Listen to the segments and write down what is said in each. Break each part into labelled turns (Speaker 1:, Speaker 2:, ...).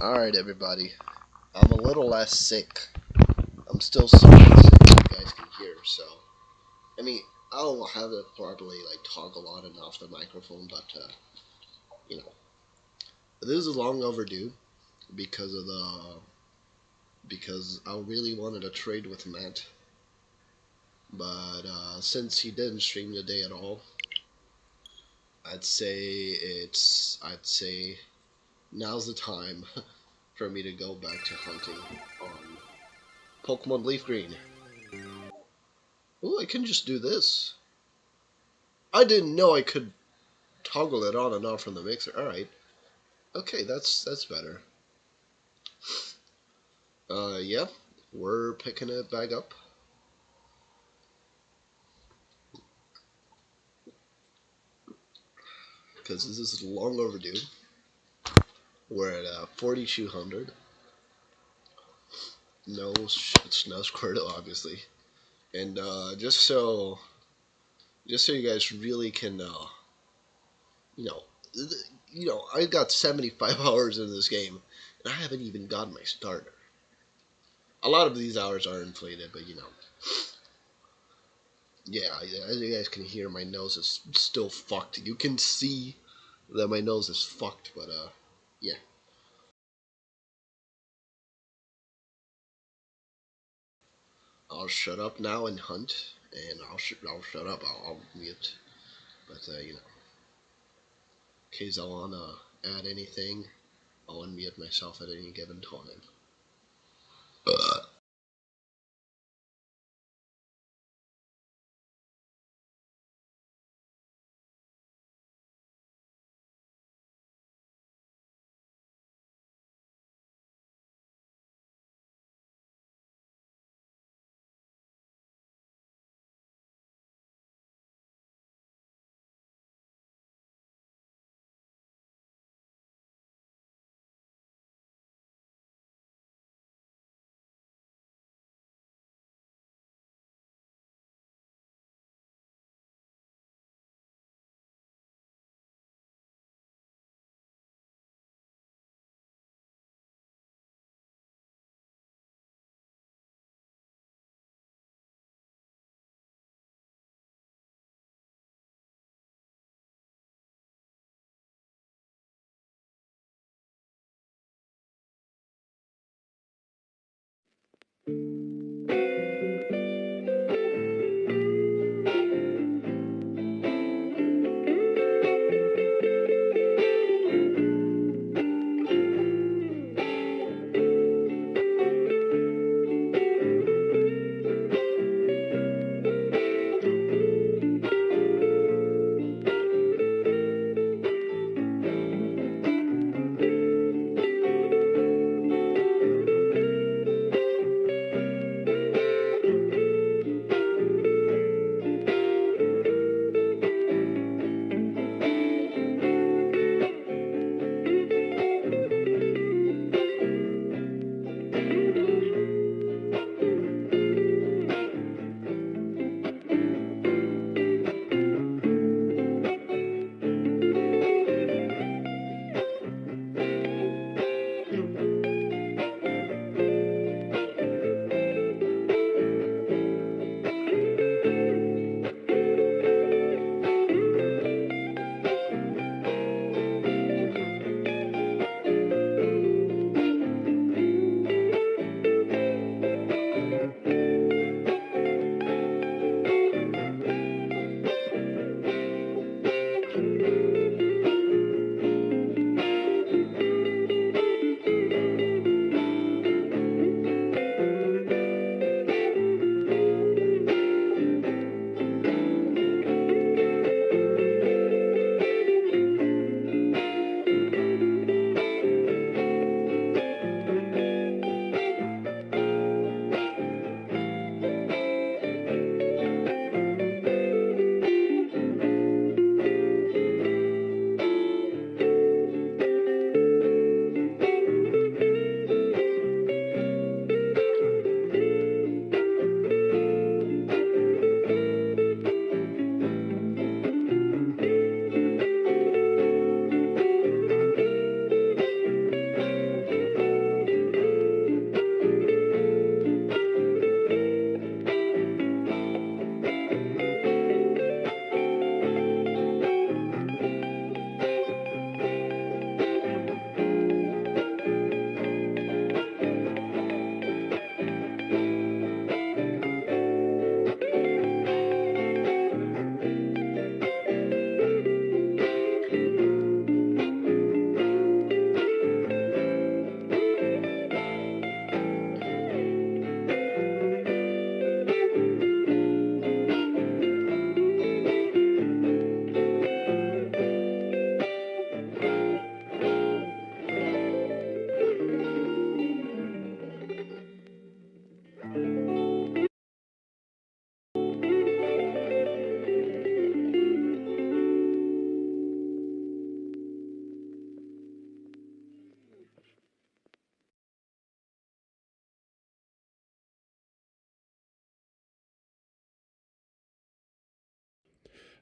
Speaker 1: Alright, everybody. I'm a little less sick. I'm still somewhat sick, as you guys can hear, so. I mean, I'll have it probably, toggle on and off the microphone, but, you know. This is long overdue because of the. Because I really wanted to trade with Matt, but, since he didn't stream today at all, I'd say now's the time for me to go back to hunting on Pokemon Leaf Green. Oh, I can just do this. I didn't know I could toggle it on and off from the mixer. Alright. Okay, that's better. Yeah. We're picking it back up. Because this is long overdue. We're at 4,200. No shit, no Squirtle, obviously. And just so you guys really can, you know, I got 75 hours in this game, and I haven't even gotten my starter. A lot of these hours are inflated, but yeah, as you guys can hear, my nose is still fucked. You can see that my nose is fucked, but yeah. I'll shut up now and hunt, and I'll shut up. I'll mute. But in case I wanna add anything, I'll unmute myself at any given time.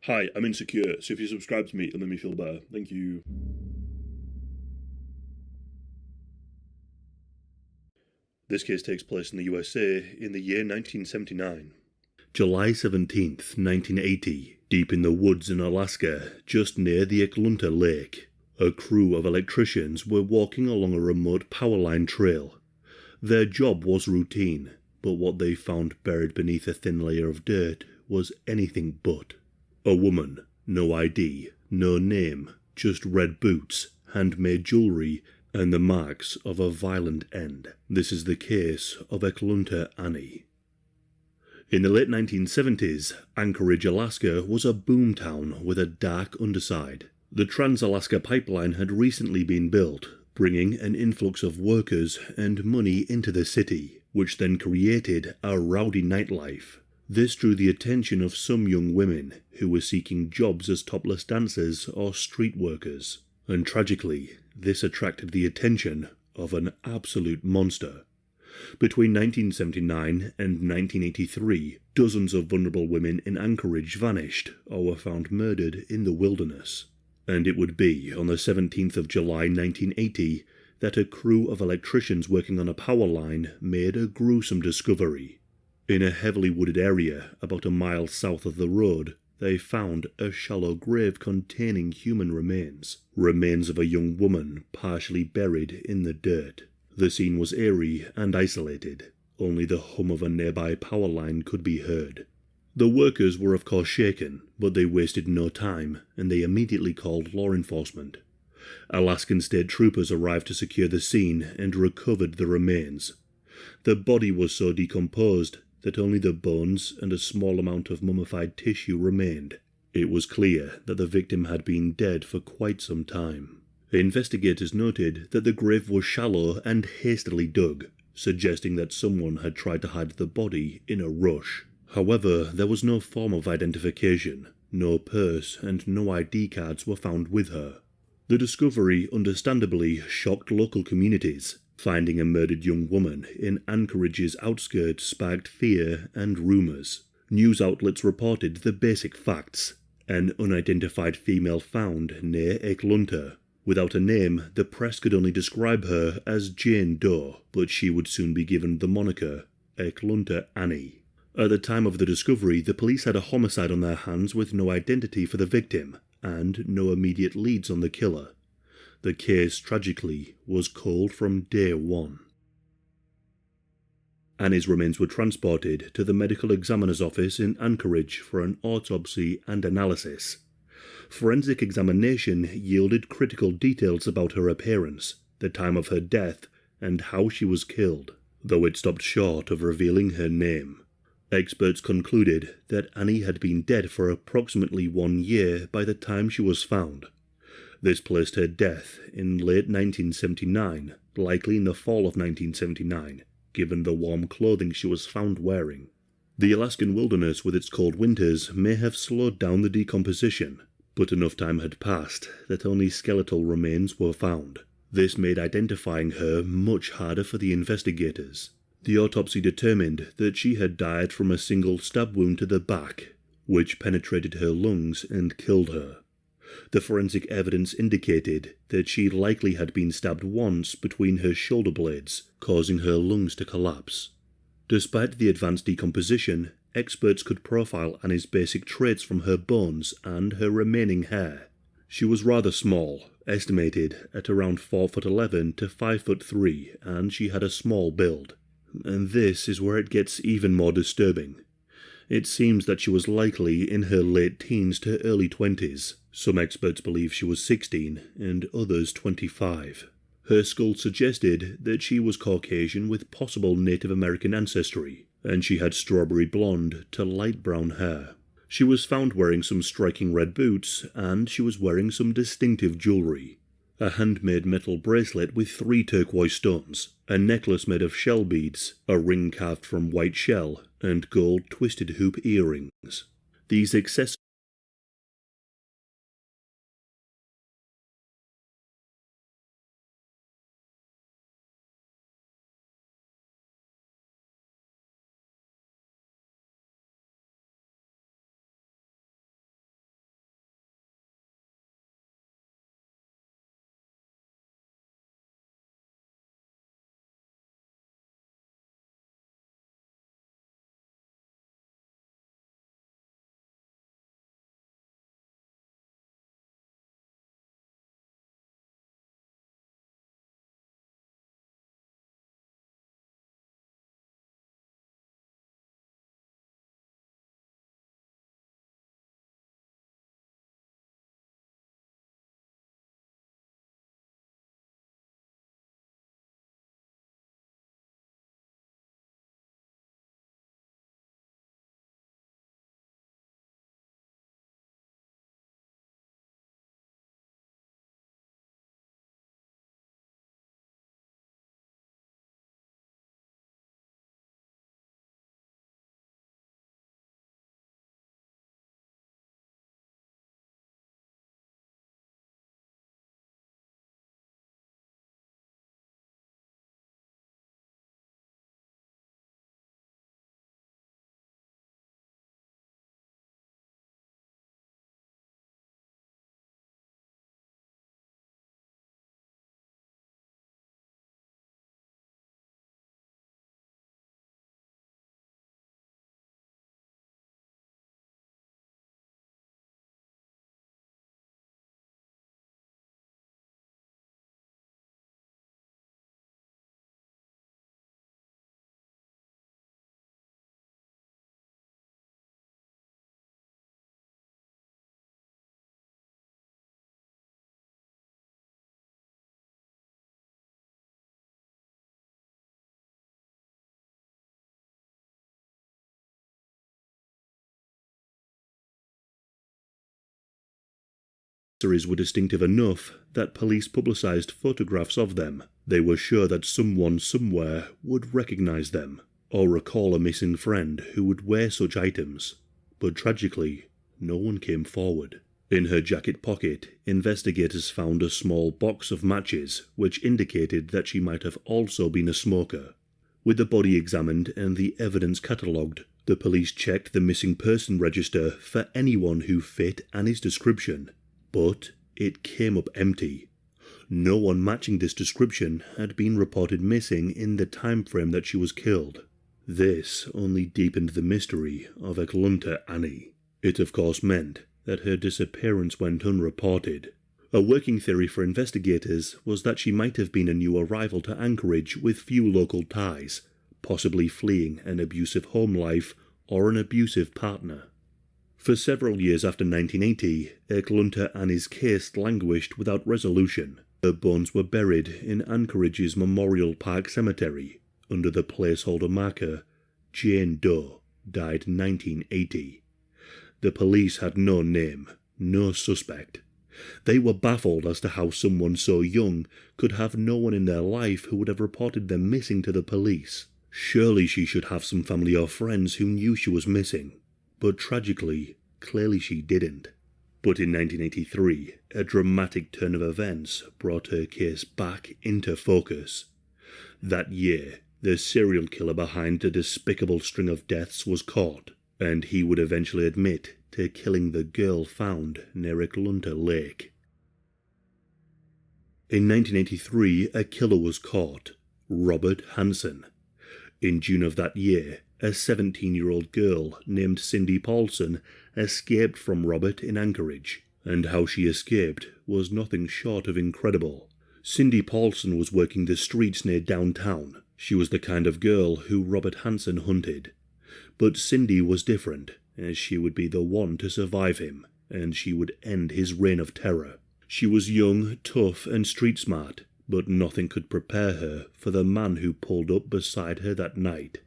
Speaker 2: Hi, I'm insecure, so if you subscribe to me, it'll make me feel better. Thank you. This case takes place in the USA in the year 1979. July 17th, 1980, deep in the woods in Alaska, just near the Eklunta Lake, a crew of electricians were walking along a remote power line trail. Their job was routine, but what they found buried beneath a thin layer of dirt was anything but. A woman, no ID, no name, just red boots, handmade jewellery, and the marks of a violent end. This is the case of Eklunta Annie. In the late 1970s, Anchorage, Alaska was a boomtown with a dark underside. The Trans-Alaska Pipeline had recently been built, bringing an influx of workers and money into the city, which then created a rowdy nightlife. This drew the attention of some young women who were seeking jobs as topless dancers or street workers. And tragically, this attracted the attention of an absolute monster. Between 1979 and 1983, dozens of vulnerable women in Anchorage vanished or were found murdered in the wilderness. And it would be on the 17th of July 1980 that a crew of electricians working on a power line made a gruesome discovery. In a heavily wooded area about a mile south of the road, they found a shallow grave containing human remains of a young woman partially buried in the dirt. The scene was eerie and isolated. Only the hum of a nearby power line could be heard. The workers were of course shaken, but they wasted no time, and they immediately called law enforcement. Alaskan state troopers arrived to secure the scene and recovered the remains. The body was so decomposed that only the bones and a small amount of mummified tissue remained. It was clear that the victim had been dead for quite some time. Investigators noted that the grave was shallow and hastily dug, suggesting that someone had tried to hide the body in a rush. However, there was no form of identification, no purse, and no ID cards were found with her. The discovery understandably shocked local communities. Finding a murdered young woman in Anchorage's outskirts sparked fear and rumours. News outlets reported the basic facts. An unidentified female found near Eklunta. Without a name, the press could only describe her as Jane Doe, but she would soon be given the moniker Eklunta Annie. At the time of the discovery, the police had a homicide on their hands with no identity for the victim, and no immediate leads on the killer. The case, tragically, was cold from day one. Annie's remains were transported to the medical examiner's office in Anchorage for an autopsy and analysis. Forensic examination yielded critical details about her appearance, the time of her death, and how she was killed, though it stopped short of revealing her name. Experts concluded that Annie had been dead for approximately 1 year by the time she was found. This placed her death in late 1979, likely in the fall of 1979, given the warm clothing she was found wearing. The Alaskan wilderness with its cold winters may have slowed down the decomposition, but enough time had passed that only skeletal remains were found. This made identifying her much harder for the investigators. The autopsy determined that she had died from a single stab wound to the back, which penetrated her lungs and killed her. The forensic evidence indicated that she likely had been stabbed once between her shoulder blades, causing her lungs to collapse. Despite the advanced decomposition, experts could profile Annie's basic traits from her bones and her remaining hair. She was rather small, estimated at around 4'11" to 5'3", and she had a small build. And this is where it gets even more disturbing. It seems that she was likely in her late teens to early 20s. Some experts believe she was 16 and others 25. Her skull suggested that she was Caucasian with possible Native American ancestry, and she had strawberry blonde to light brown hair. She was found wearing some striking red boots, and she was wearing some distinctive jewellery. A handmade metal bracelet with 3 turquoise stones, a necklace made of shell beads, a ring carved from white shell, and gold twisted hoop earrings. These accessories Accessories were distinctive enough that police publicised photographs of them. They were sure that someone somewhere would recognise them, or recall a missing friend who would wear such items. But tragically, no one came forward. In her jacket pocket, investigators found a small box of matches, which indicated that she might have also been a smoker. With the body examined and the evidence catalogued, the police checked the missing person register for anyone who fit Annie's description, but it came up empty. No one matching this description had been reported missing in the time frame that she was killed. This only deepened the mystery of Eklunta Annie. It of course meant that her disappearance went unreported. A working theory for investigators was that she might have been a new arrival to Anchorage with few local ties, possibly fleeing an abusive home life or an abusive partner. For several years after 1980, Eklunta Annie's case languished without resolution. Her bones were buried in Anchorage's Memorial Park Cemetery under the placeholder marker Jane Doe, died 1980. The police had no name, no suspect. They were baffled as to how someone so young could have no one in their life who would have reported them missing to the police. Surely she should have some family or friends who knew she was missing. But tragically, clearly she didn't. But in 1983, a dramatic turn of events brought her case back into focus. That year, the serial killer behind the despicable string of deaths was caught, and he would eventually admit to killing the girl found near Eklunta Lake. In 1983, a killer was caught, Robert Hansen. In June of that year, a 17-year-old girl named Cindy Paulson escaped from Robert in Anchorage, and how she escaped was nothing short of incredible. Cindy Paulson was working the streets near downtown. She was the kind of girl who Robert Hansen hunted. But Cindy was different, as she would be the one to survive him, and she would end his reign of terror. She was young, tough, and street-smart, but nothing could prepare her for the man who pulled up beside her that night.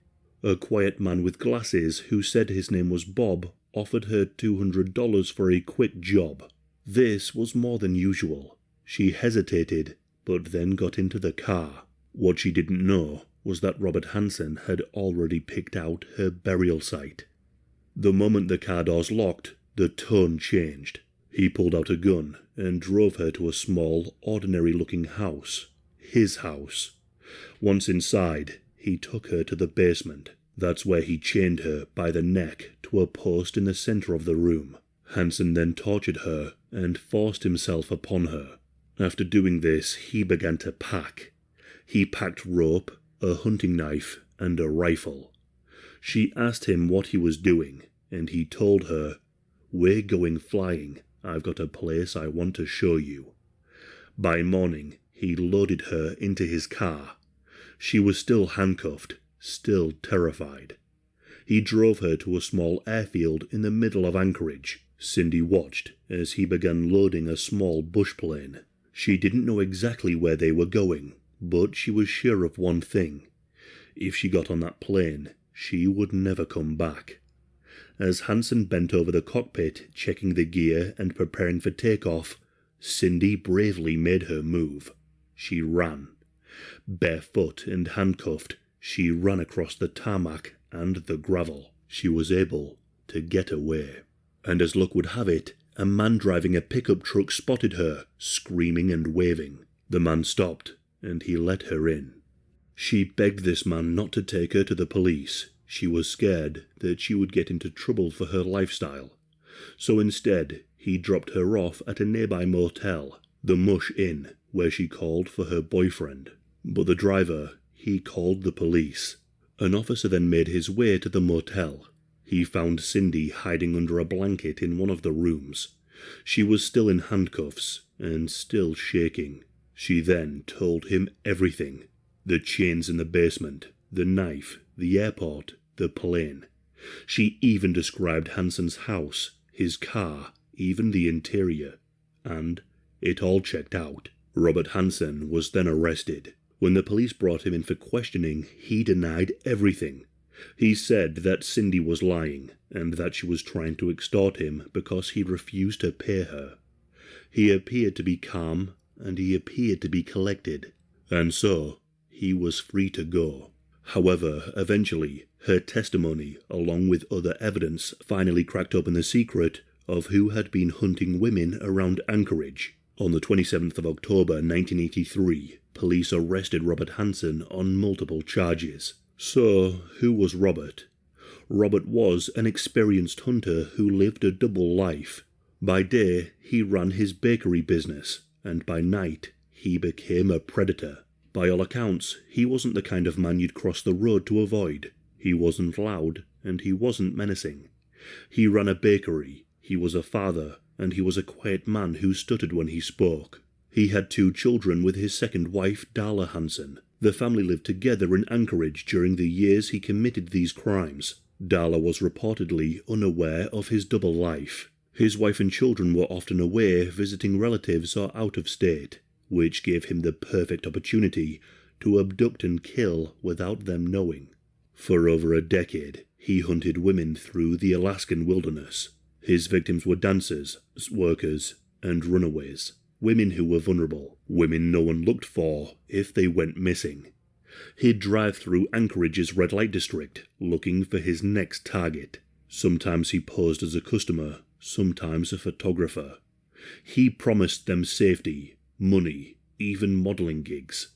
Speaker 2: A quiet man with glasses who said his name was Bob offered her $200 for a quick job. This was more than usual. She hesitated, but then got into the car. What she didn't know was that Robert Hansen had already picked out her burial site. The moment the car doors locked, the tone changed. He pulled out a gun and drove her to a small, ordinary-looking house. His house. Once inside, he took her to the basement. That's where he chained her by the neck to a post in the centre of the room. Hansen then tortured her and forced himself upon her. After doing this, he began to pack. He packed rope, a hunting knife, and a rifle. She asked him what he was doing, and he told her, "We're going flying. I've got a place I want to show you." By morning, he loaded her into his car. She was still handcuffed, still terrified. He drove her to a small airfield in the middle of Anchorage. Cindy watched as he began loading a small bush plane. She didn't know exactly where they were going, but she was sure of one thing. If she got on that plane, she would never come back. As Hansen bent over the cockpit, checking the gear and preparing for takeoff, Cindy bravely made her move. She ran. Barefoot and handcuffed, she ran across the tarmac and the gravel. She was able to get away. And as luck would have it, a man driving a pickup truck spotted her, screaming and waving. The man stopped, and he let her in. She begged this man not to take her to the police. She was scared that she would get into trouble for her lifestyle. So instead, he dropped her off at a nearby motel, the Mush Inn, where she called for her boyfriend. But the driver, he called the police. An officer then made his way to the motel. He found Cindy hiding under a blanket in one of the rooms. She was still in handcuffs and still shaking. She then told him everything. The chains in the basement, the knife, the airport, the plane. She even described Hansen's house, his car, even the interior. And it all checked out. Robert Hansen was then arrested. When the police brought him in for questioning, he denied everything. He said that Cindy was lying, and that she was trying to extort him because he refused to pay her. He appeared to be calm, and he appeared to be collected, and so he was free to go. However, eventually, her testimony, along with other evidence, finally cracked open the secret of who had been hunting women around Anchorage. On the 27th of October 1983, police arrested Robert Hansen on multiple charges. So, who was Robert? Robert was an experienced hunter who lived a double life. By day, he ran his bakery business, and by night, he became a predator. By all accounts, he wasn't the kind of man you'd cross the road to avoid. He wasn't loud, and he wasn't menacing. He ran a bakery, he was a father, and he was a quiet man who stuttered when he spoke. He had 2 children with his second wife, Darla Hansen. The family lived together in Anchorage during the years he committed these crimes. Darla was reportedly unaware of his double life. His wife and children were often away visiting relatives or out of state, which gave him the perfect opportunity to abduct and kill without them knowing. For over a decade, he hunted women through the Alaskan wilderness. His victims were dancers, workers, and runaways. Women who were vulnerable, women no one looked for if they went missing. He'd drive through Anchorage's red light district, looking for his next target. Sometimes he posed as a customer, sometimes a photographer. He promised them safety, money, even modeling gigs.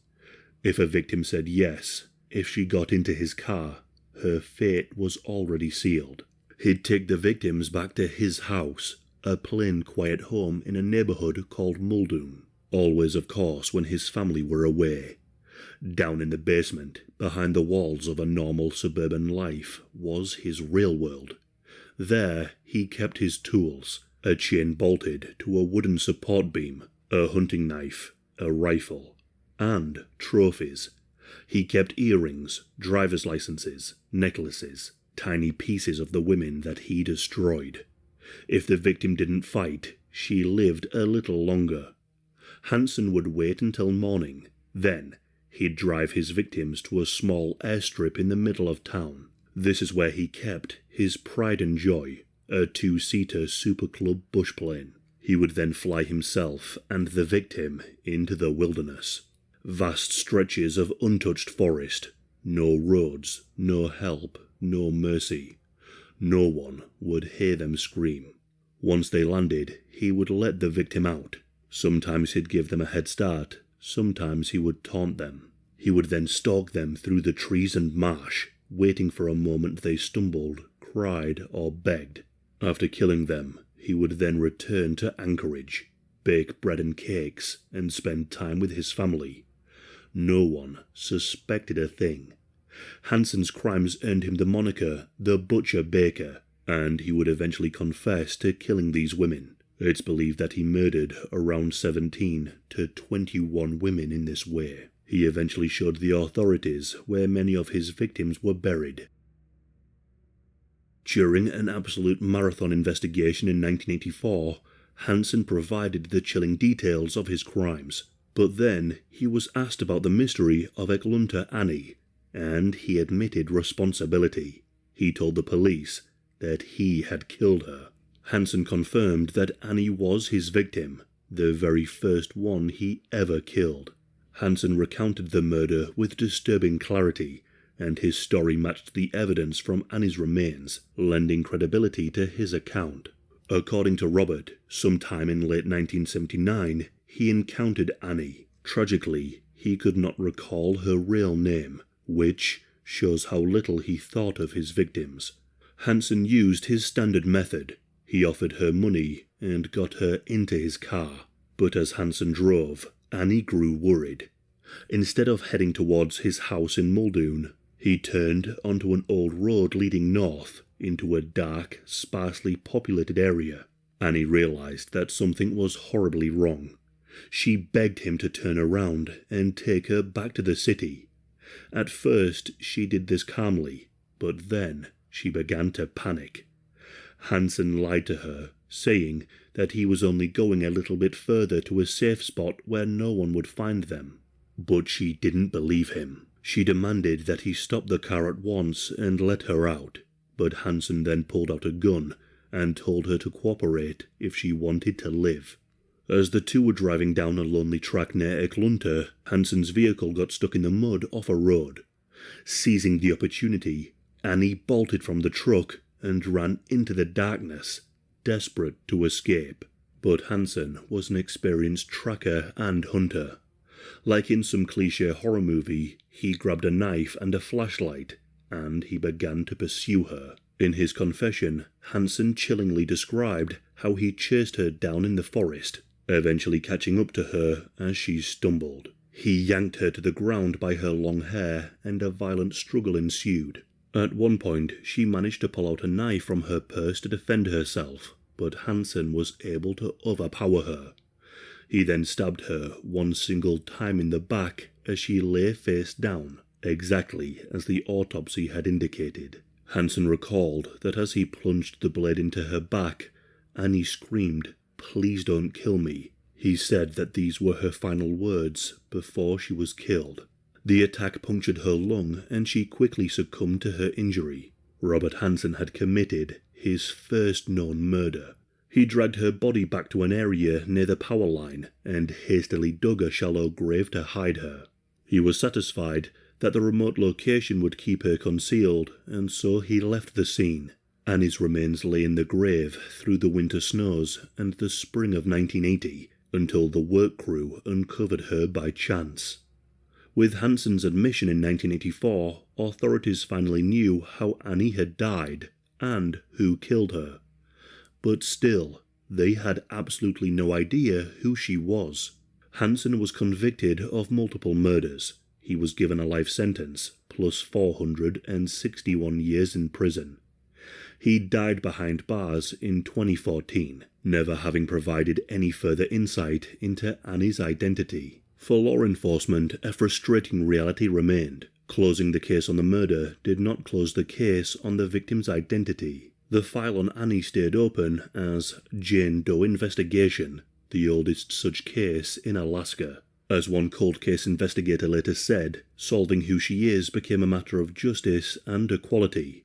Speaker 2: If a victim said yes, if she got into his car, her fate was already sealed. He'd take the victims back to his house, a plain, quiet home in a neighborhood called Muldoon. Always, of course, when his family were away. Down in the basement, behind the walls of a normal suburban life, was his real world. There he kept his tools, a chain bolted to a wooden support beam, a hunting knife, a rifle, and trophies. He kept earrings, driver's licenses, necklaces, tiny pieces of the women that he destroyed. If the victim didn't fight, she lived a little longer. Hansen would wait until morning. Then he'd drive his victims to a small airstrip in the middle of town. This is where he kept his pride and joy, a 2-seater Super Club bush plane. He would then fly himself and the victim into the wilderness. Vast stretches of untouched forest. No roads, no help, no mercy. No one would hear them scream. Once they landed, he would let the victim out. Sometimes he'd give them a head start, sometimes he would taunt them. He would then stalk them through the trees and marsh, waiting for a moment they stumbled, cried, or begged. After killing them, he would then return to Anchorage, bake bread and cakes, and spend time with his family. No one suspected a thing. Hansen's crimes earned him the moniker the Butcher Baker, and he would eventually confess to killing these women. It's believed that he murdered around 17 to 21 women in this way. He eventually showed the authorities where many of his victims were buried. During an absolute marathon investigation in 1984, Hansen provided the chilling details of his crimes, but then he was asked about the mystery of Eglunta Annie, and he admitted responsibility. He told the police that he had killed her. Hansen confirmed that Annie was his victim, the very first one he ever killed. Hansen recounted the murder with disturbing clarity, and his story matched the evidence from Annie's remains, lending credibility to his account. According to Robert, sometime in late 1979, he encountered Annie. Tragically, he could not recall her real name, which shows how little he thought of his victims. Hansen used his standard method. He offered her money and got her into his car. But as Hansen drove, Annie grew worried. Instead of heading towards his house in Muldoon, he turned onto an old road leading north into a dark, sparsely populated area. Annie realized that something was horribly wrong. She begged him to turn around and take her back to the city. At first, she did this calmly, but then she began to panic. Hansen lied to her, saying that he was only going a little bit further to a safe spot where no one would find them. But she didn't believe him. She demanded that he stop the car at once and let her out, but Hansen then pulled out a gun and told her to cooperate if she wanted to live. As the two were driving down a lonely track near Eklunta, Hansen's vehicle got stuck in the mud off a road. Seizing the opportunity, Annie bolted from the truck and ran into the darkness, desperate to escape. But Hansen was an experienced tracker and hunter. Like in some cliché horror movie, he grabbed a knife and a flashlight, and he began to pursue her. In his confession, Hansen chillingly described how he chased her down in the forest, eventually catching up to her as she stumbled. He yanked her to the ground by her long hair, and a violent struggle ensued. At one point, she managed to pull out a knife from her purse to defend herself, but Hansen was able to overpower her. He then stabbed her one single time in the back as she lay face down, exactly as the autopsy had indicated. Hansen recalled that as he plunged the blade into her back, Annie screamed, "Please don't kill me." He said that these were her final words before she was killed. The attack punctured her lung and she quickly succumbed to her injury. Robert Hansen had committed his first known murder. He dragged her body back to an area near the power line and hastily dug a shallow grave to hide her. He was satisfied that the remote location would keep her concealed, and so he left the scene. Annie's remains lay in the grave through the winter snows and the spring of 1980, until the work crew uncovered her by chance. With Hansen's admission in 1984, authorities finally knew how Annie had died and who killed her. But still, they had absolutely no idea who she was. Hansen was convicted of multiple murders. He was given a life sentence, plus 461 years in prison. He died behind bars in 2014, never having provided any further insight into Annie's identity. For law enforcement, a frustrating reality remained. Closing the case on the murder did not close the case on the victim's identity. The file on Annie stayed open as Jane Doe Investigation, the oldest such case in Alaska. As one cold case investigator later said, solving who she is became a matter of justice and equality.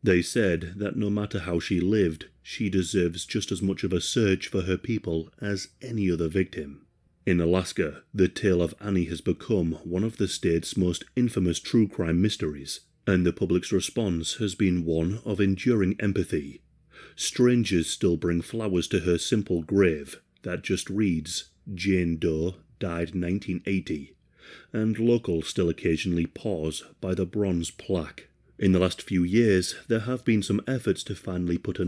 Speaker 2: They said that no matter how she lived, she deserves just as much of a search for her people as any other victim. In Alaska, the tale of Annie has become one of the state's most infamous true crime mysteries, and the public's response has been one of enduring empathy. Strangers still bring flowers to her simple grave that just reads, "Jane Doe died 1980, and locals still occasionally pause by the bronze plaque. In the last few years, there have been some efforts to finally put a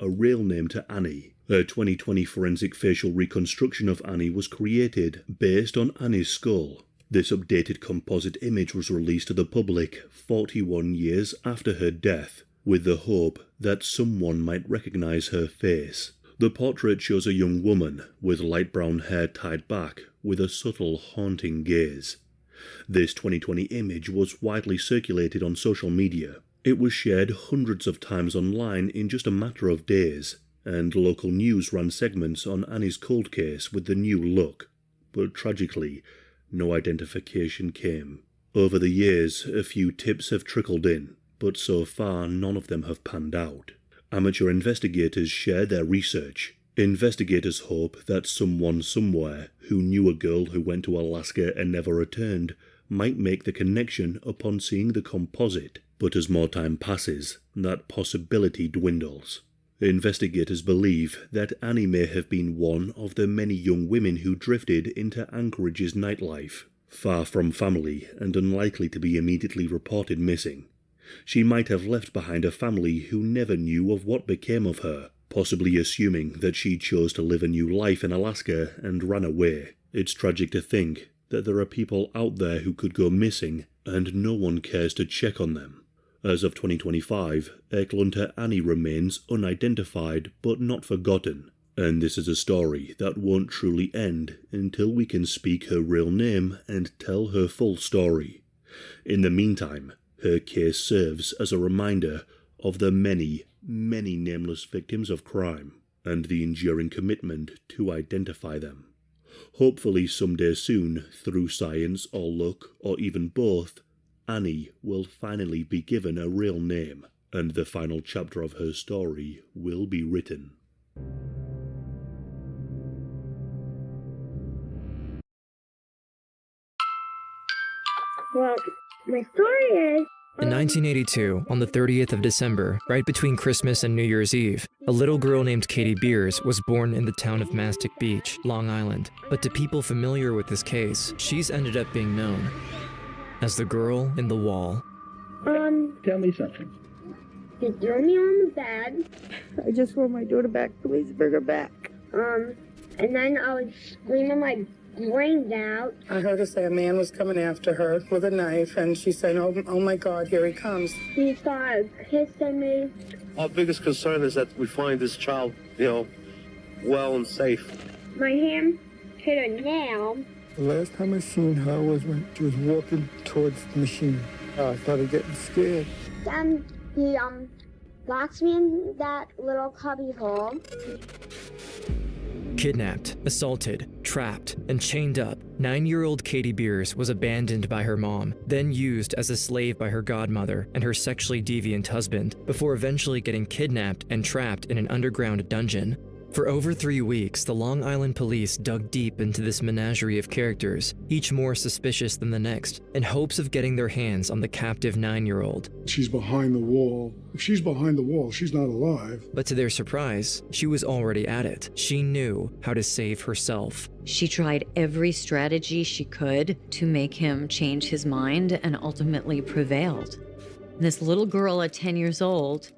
Speaker 2: real name to Annie, A 2020 forensic facial reconstruction of Annie was created based on Annie's skull. This updated composite image was released to the public 41 years after her death, with the hope that someone might recognize her face. The portrait shows a young woman with light brown hair tied back with a subtle, haunting gaze. This 2020 image was widely circulated on social media. It was shared hundreds of times online in just a matter of days, and local news ran segments on Annie's cold case with the new look. But tragically, no identification came. Over the years, a few tips have trickled in, but so far none of them have panned out. Amateur investigators share their research. Investigators hope that someone somewhere who knew a girl who went to Alaska and never returned might make the connection upon seeing the composite, but as more time passes, that possibility dwindles. Investigators believe that Annie may have been one of the many young women who drifted into Anchorage's nightlife, far from family and unlikely to be immediately reported missing. She might have left behind a family who never knew of what became of her, possibly assuming that she chose to live a new life in Alaska and ran away. It's tragic to think that there are people out there who could go missing and no one cares to check on them. As of 2025, Eklunta Annie remains unidentified but not forgotten, and this is a story that won't truly end until we can speak her real name and tell her full story. In the meantime, her case serves as a reminder of the many, many nameless victims of crime and the enduring commitment to identify them. Hopefully someday soon, through science or luck or even both, Annie will finally be given a real name, and the final chapter of her story will be written.
Speaker 3: Well, my story is...
Speaker 4: In 1982, on the 30th of December, right between Christmas and New Year's Eve, a little girl named Katie Beers was born in the town of Mastic Beach, Long Island. But to people familiar with this case, she's ended up being known as the girl in the wall.
Speaker 5: Tell me something.
Speaker 3: He threw me on the bed.
Speaker 5: I just want my daughter back. Please bring her back.
Speaker 3: And then I was screaming my brains out.
Speaker 6: I heard her say a man was coming after her with a knife, and she said, oh my God, here he comes.
Speaker 3: He started kissing me.
Speaker 7: Our biggest concern is that we find this child, well and safe.
Speaker 3: My hand hit a nail.
Speaker 8: The last time I seen her was when she was walking towards the machine. I started getting scared.
Speaker 3: Then he locks me in that little cubby hole.
Speaker 4: Kidnapped, assaulted, trapped, and chained up, 9-year-old Katie Beers was abandoned by her mom, then used as a slave by her godmother and her sexually deviant husband, before eventually getting kidnapped and trapped in an underground dungeon. For over 3 weeks, the Long Island police dug deep into this menagerie of characters, each more suspicious than the next, in hopes of getting their hands on the captive 9-year-old.
Speaker 9: She's behind the wall. If she's behind the wall, she's not alive.
Speaker 4: But to their surprise, she was already at it. She knew how to save herself.
Speaker 10: She tried every strategy she could to make him change his mind and ultimately prevailed. This little girl at 10 years old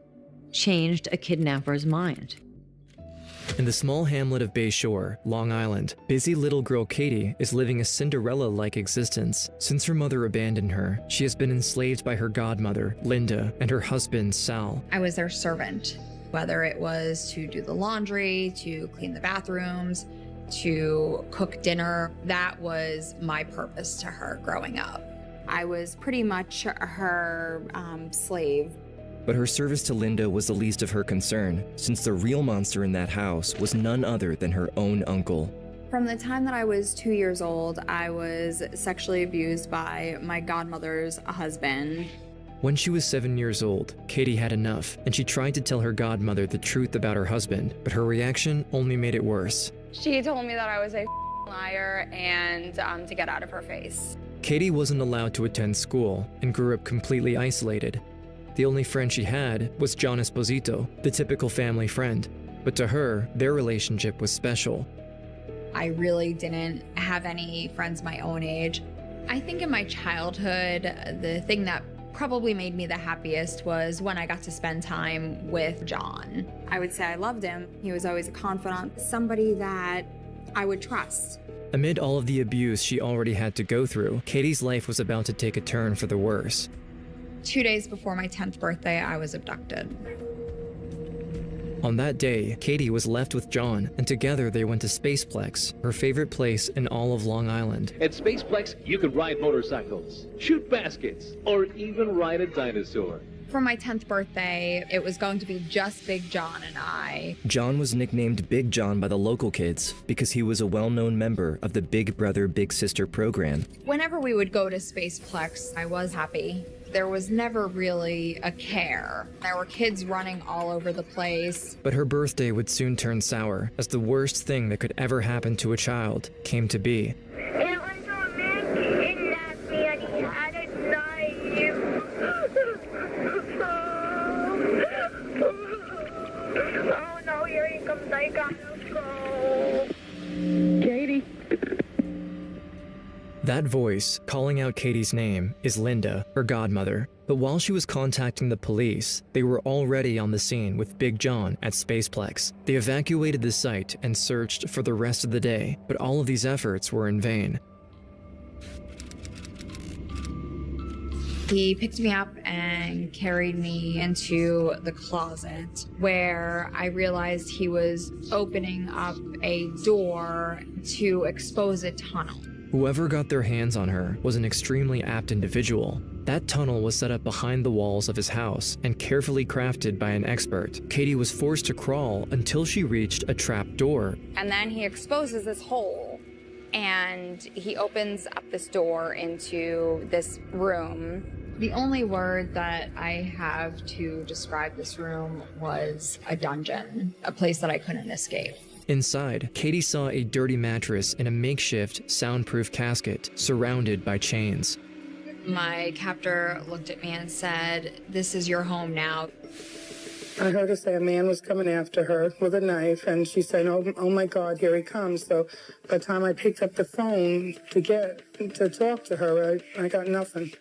Speaker 10: changed a kidnapper's mind.
Speaker 4: In the small hamlet of Bay Shore, Long Island, busy little girl Katie is living a Cinderella-like existence. Since her mother abandoned her, she has been enslaved by her godmother, Linda, and her husband, Sal.
Speaker 11: I was their servant, whether it was to do the laundry, to clean the bathrooms, to cook dinner. That was my purpose to her growing up.
Speaker 12: I was pretty much her slave.
Speaker 4: But her service to Linda was the least of her concern, since the real monster in that house was none other than her own uncle.
Speaker 12: From the time that I was 2 years old, I was sexually abused by my godmother's husband.
Speaker 4: When she was 7 years old, Katie had enough, and she tried to tell her godmother the truth about her husband, but her reaction only made it worse.
Speaker 12: She told me that I was a liar and to get out of her face.
Speaker 4: Katie wasn't allowed to attend school and grew up completely isolated. The only friend she had was John Esposito, the typical family friend. But to her, their relationship was special.
Speaker 11: I really didn't have any friends my own age. I think in my childhood, the thing that probably made me the happiest was when I got to spend time with John.
Speaker 12: I would say I loved him. He was always a confidant, somebody that I would trust.
Speaker 4: Amid all of the abuse she already had to go through, Katie's life was about to take a turn for the worse.
Speaker 11: 2 days before my 10th birthday, I was abducted.
Speaker 4: On that day, Katie was left with John, and together they went to Spaceplex, her favorite place in all of Long Island.
Speaker 13: At Spaceplex, you could ride motorcycles, shoot baskets, or even ride a dinosaur.
Speaker 11: For my 10th birthday, it was going to be just Big John and I.
Speaker 4: John was nicknamed Big John by the local kids because he was a well-known member of the Big Brother Big Sister program.
Speaker 11: Whenever we would go to Spaceplex, I was happy. There was never really a care. There were kids running all over the place.
Speaker 4: But her birthday would soon turn sour, as the worst thing that could ever happen to a child came to be.
Speaker 3: It was a man kidnapped me and he had a knife. Oh no, here he comes. I gotta go.
Speaker 5: Katie.
Speaker 4: That voice, calling out Katie's name, is Linda, her godmother. But while she was contacting the police, they were already on the scene with Big John at Spaceplex. They evacuated the site and searched for the rest of the day, but all of these efforts were in vain.
Speaker 11: He picked me up and carried me into the closet where I realized he was opening up a door to expose a tunnel.
Speaker 4: Whoever got their hands on her was an extremely apt individual. That tunnel was set up behind the walls of his house and carefully crafted by an expert. Katie was forced to crawl until she reached a trap door.
Speaker 12: And then he exposes this hole and he opens up this door into this room.
Speaker 11: The only word that I have to describe this room was a dungeon, a place that I couldn't escape.
Speaker 4: Inside, Katie saw a dirty mattress in a makeshift soundproof casket surrounded by chains.
Speaker 11: My captor looked at me and said, "This is your home now."
Speaker 6: I heard her say a man was coming after her with a knife, and she said, oh my God, here he comes. So by the time I picked up the phone to talk to her, I got nothing.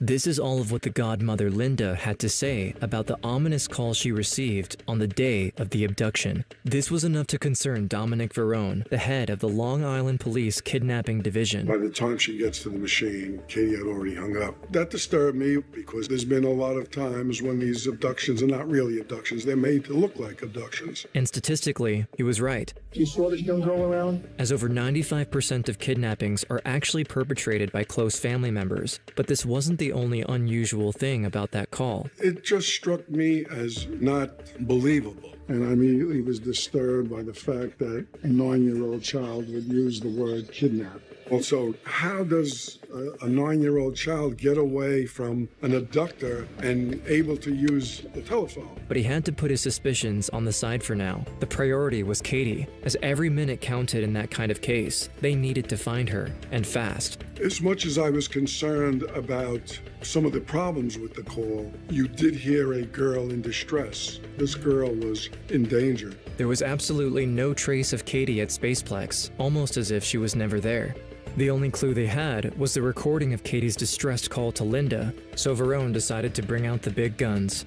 Speaker 4: This is all of what the godmother Linda had to say about the ominous call she received on the day of the abduction. This was enough to concern Dominic Verone, the head of the Long Island Police Kidnapping Division.
Speaker 9: By the time she gets to the machine, Katie had already hung up. That disturbed me because there's been a lot of times when these abductions are not really abductions. They're made to look like abductions.
Speaker 4: And statistically, he was right.
Speaker 8: You saw this young girl around?
Speaker 4: As over 95% of kidnappings are actually perpetrated by close family members. But this wasn't the only unusual thing about that call.
Speaker 9: It just struck me as not believable. And I immediately was disturbed by the fact that a 9-year-old child would use the word kidnap. Also, how does a 9-year-old child get away from an abductor and able to use the telephone?
Speaker 4: But he had to put his suspicions on the side for now. The priority was Katie, as every minute counted in that kind of case. They needed to find her, and fast.
Speaker 9: As much as I was concerned about some of the problems with the call, you did hear a girl in distress. This girl was in danger.
Speaker 4: There was absolutely no trace of Katie at Spaceplex, almost as if she was never there. The only clue they had was the recording of Katie's distressed call to Linda, so Verone decided to bring out the big guns.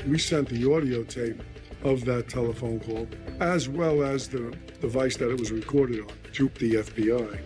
Speaker 9: We sent the audio tape of that telephone call, as well as the device that it was recorded on, to the FBI.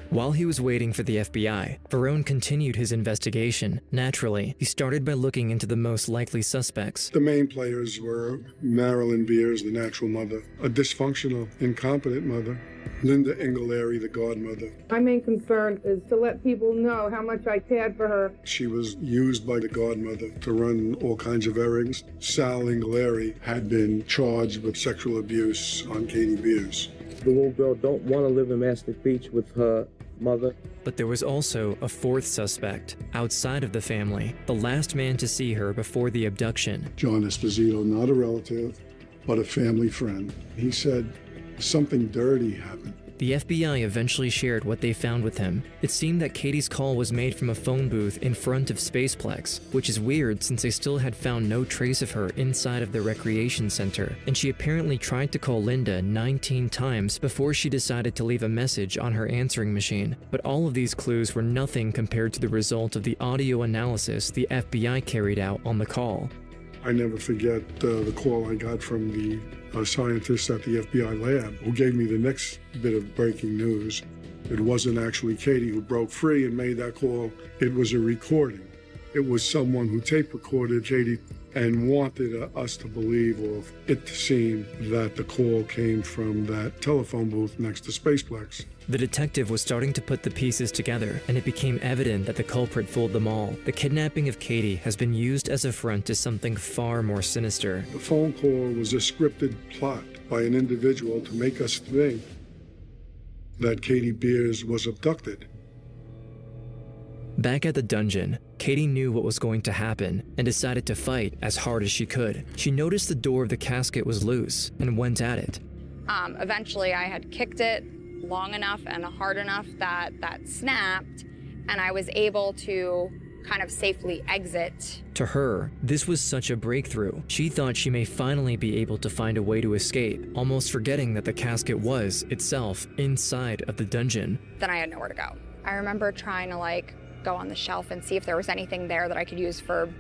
Speaker 4: While he was waiting for the FBI, Verone continued his investigation. Naturally, he started by looking into the most likely suspects.
Speaker 9: The main players were Marilyn Beers, the natural mother, a dysfunctional, incompetent mother, Linda Inghilleri, the godmother.
Speaker 5: My main concern is to let people know how much I cared for her.
Speaker 9: She was used by the godmother to run all kinds of errands. Sal Inghilleri had been charged with sexual abuse on Katie Beers.
Speaker 7: The little girl don't want to live in Mastic Beach with her mother.
Speaker 4: But there was also a fourth suspect, outside of the family, the last man to see her before the abduction.
Speaker 9: John Esposito, not a relative, but a family friend. He said something dirty happened.
Speaker 4: the FBI eventually shared what they found with him. It seemed that Katie's call was made from a phone booth in front of Spaceplex, which is weird since they still had found no trace of her inside of the recreation center, and she apparently tried to call Linda 19 times before she decided to leave a message on her answering machine. But all of these clues were nothing compared to the result of the audio analysis the FBI carried out on the call.
Speaker 9: I never forget the call I got from the scientist at the FBI lab who gave me the next bit of breaking news. It wasn't actually Katie who broke free and made that call. It was a recording. It was someone who tape recorded Katie and wanted us to believe, or it to seem, that the call came from that telephone booth next to Spaceplex.
Speaker 4: The detective was starting to put the pieces together, and it became evident that the culprit fooled them all. The kidnapping of Katie has been used as a front to something far more sinister.
Speaker 9: The phone call was a scripted plot by an individual to make us think that Katie Beers was abducted.
Speaker 4: Back at the dungeon, Katie knew what was going to happen and decided to fight as hard as she could. She noticed the door of the casket was loose and went at it.
Speaker 12: Eventually, I had kicked it long enough and hard enough that snapped, and I was able to kind of safely exit.
Speaker 4: To her, this was such a breakthrough. She thought she may finally be able to find a way to escape, almost forgetting that the casket was, itself, inside of the dungeon.
Speaker 12: Then I had nowhere to go. I remember trying to go on the shelf and see if there was anything there that I could use for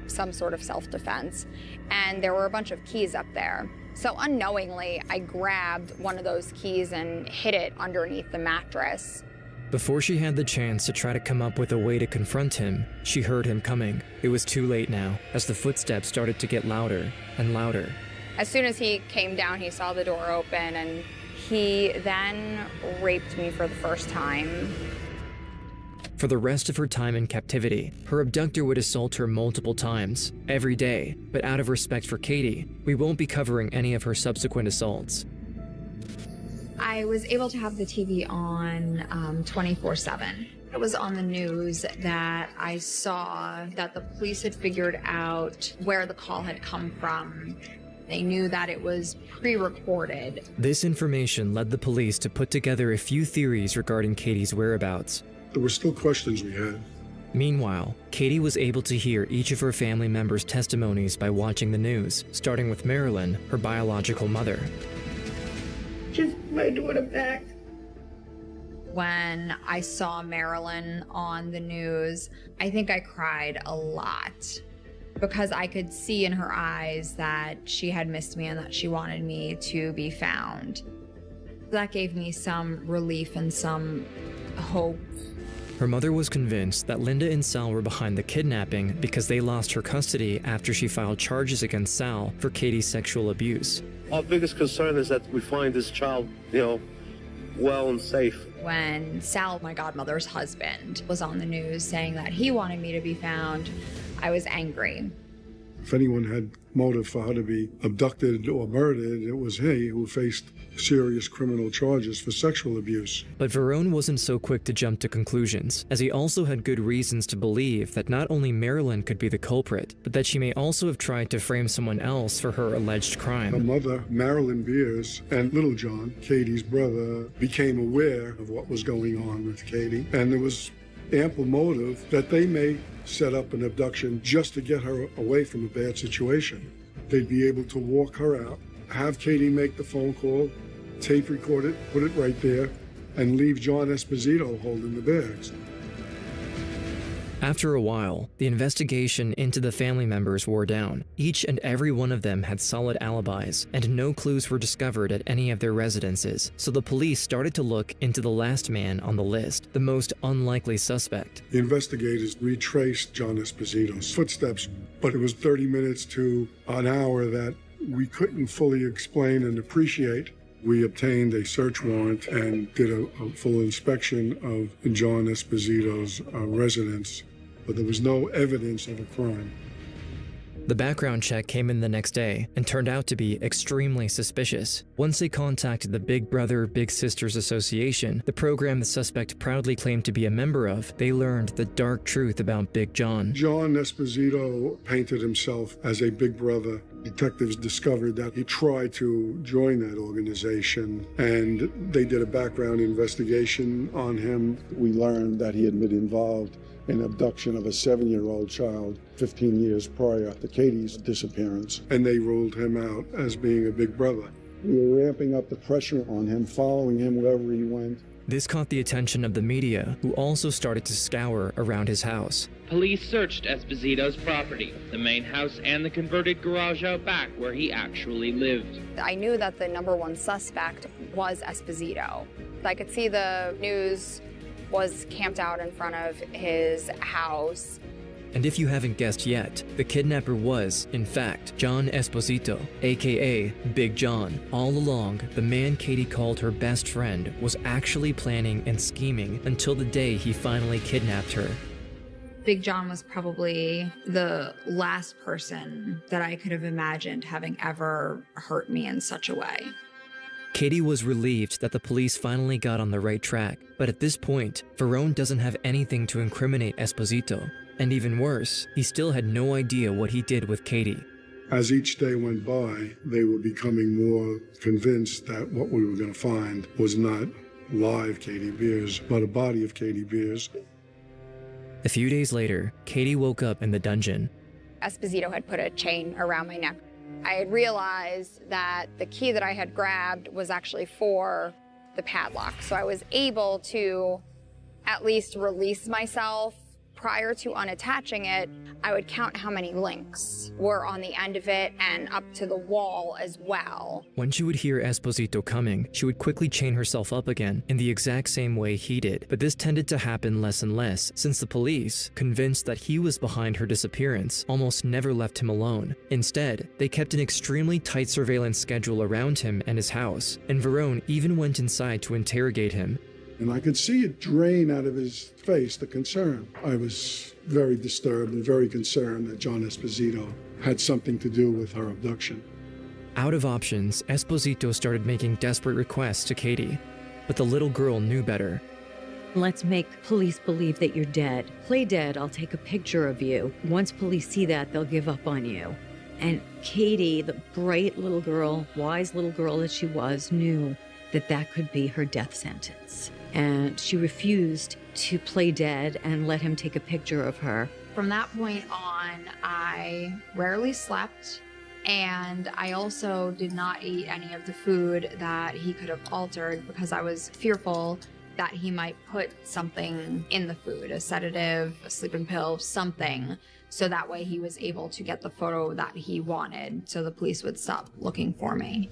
Speaker 12: some sort of self-defense. And there were a bunch of keys up there. So unknowingly, I grabbed one of those keys and hid it underneath the mattress.
Speaker 4: Before she had the chance to try to come up with a way to confront him, she heard him coming. It was too late now, as the footsteps started to get louder and louder.
Speaker 12: As soon as he came down, he saw the door open, and he then raped me for the first time.
Speaker 4: For the rest of her time in captivity, her abductor would assault her multiple times, every day, but out of respect for Katie, we won't be covering any of her subsequent assaults.
Speaker 11: I was able to have the TV on 24/7. It was on the news that I saw that the police had figured out where the call had come from. They knew that it was pre-recorded.
Speaker 4: This information led the police to put together a few theories regarding Katie's whereabouts.
Speaker 9: There were still questions we had.
Speaker 4: Meanwhile, Katie was able to hear each of her family members' testimonies by watching the news, starting with Marilyn, her biological mother.
Speaker 6: Just my daughter back.
Speaker 11: When I saw Marilyn on the news, I think I cried a lot because I could see in her eyes that she had missed me and that she wanted me to be found. That gave me some relief and some hope.
Speaker 4: Her mother was convinced that Linda and Sal were behind the kidnapping because they lost her custody after she filed charges against Sal for Katie's sexual abuse.
Speaker 7: Our biggest concern is that we find this child, well and safe.
Speaker 11: When Sal, my godmother's husband, was on the news saying that he wanted me to be found, I was angry.
Speaker 9: If anyone had motive for her to be abducted or murdered, it was he who faced serious criminal charges for sexual abuse.
Speaker 4: But Verone wasn't so quick to jump to conclusions, as he also had good reasons to believe that not only Marilyn could be the culprit, but that she may also have tried to frame someone else for her alleged crime.
Speaker 9: Her mother, Marilyn Beers, and Little John, Katie's brother, became aware of what was going on with Katie, and there was ample motive that they may set up an abduction just to get her away from a bad situation. They'd be able to walk her out, have Katie make the phone call, tape record it, put it right there, and leave John Esposito holding the bags.
Speaker 4: After a while, the investigation into the family members wore down. Each and every one of them had solid alibis, and no clues were discovered at any of their residences, so the police started to look into the last man on the list, the most unlikely suspect.
Speaker 9: The investigators retraced John Esposito's footsteps, but it was 30 minutes to an hour that we couldn't fully explain and appreciate. We obtained a search warrant and did a full inspection of John Esposito's residence, but there was no evidence of a crime.
Speaker 4: The background check came in the next day and turned out to be extremely suspicious. Once they contacted the Big Brother Big Sisters Association, the program the suspect proudly claimed to be a member of, they learned the dark truth about Big John.
Speaker 9: John Esposito painted himself as a big brother Detectives discovered that he tried to join that organization, and they did a background investigation on him. We learned that he had been involved in abduction of a 7-year-old child 15 years prior to Katie's disappearance, and they ruled him out as being a big brother. We were ramping up the pressure on him, following him wherever he went.
Speaker 4: This caught the attention of the media, who also started to scour around his house.
Speaker 14: Police searched Esposito's property, the main house and the converted garage out back where he actually lived.
Speaker 12: I knew that the #1 suspect was Esposito. I could see the news was camped out in front of his house.
Speaker 4: And if you haven't guessed yet, the kidnapper was, in fact, John Esposito, aka Big John. All along, the man Katie called her best friend was actually planning and scheming until the day he finally kidnapped her.
Speaker 11: Big John was probably the last person that I could have imagined having ever hurt me in such a way.
Speaker 4: Katie was relieved that the police finally got on the right track, but at this point, Verone doesn't have anything to incriminate Esposito. And even worse, he still had no idea what he did with Katie.
Speaker 9: As each day went by, they were becoming more convinced that what we were going to find was not live Katie Beers, but a body of Katie Beers.
Speaker 4: A few days later, Katie woke up in the dungeon.
Speaker 12: Esposito had put a chain around my neck. I had realized that the key that I had grabbed was actually for the padlock. So I was able to at least release myself. Prior to unattaching it, I would count how many links were on the end of it and up to the wall as well.
Speaker 4: When she would hear Esposito coming, she would quickly chain herself up again in the exact same way he did. But this tended to happen less and less, since the police, convinced that he was behind her disappearance, almost never left him alone. Instead, they kept an extremely tight surveillance schedule around him and his house, and Verone even went inside to interrogate him.
Speaker 9: And I could see it drain out of his face, the concern. I was very disturbed and very concerned that John Esposito had something to do with her abduction.
Speaker 4: Out of options, Esposito started making desperate requests to Katie. But the little girl knew better.
Speaker 10: Let's make police believe that you're dead. Play dead, I'll take a picture of you. Once police see that, they'll give up on you. And Katie, the bright little girl, wise little girl that she was, knew that that could be her death sentence. And she refused to play dead and let him take a picture of her.
Speaker 11: From that point on, I rarely slept, and I also did not eat any of the food that he could have altered because I was fearful that he might put something in the food, a sedative, a sleeping pill, something, so that way he was able to get the photo that he wanted, so the police would stop looking for me.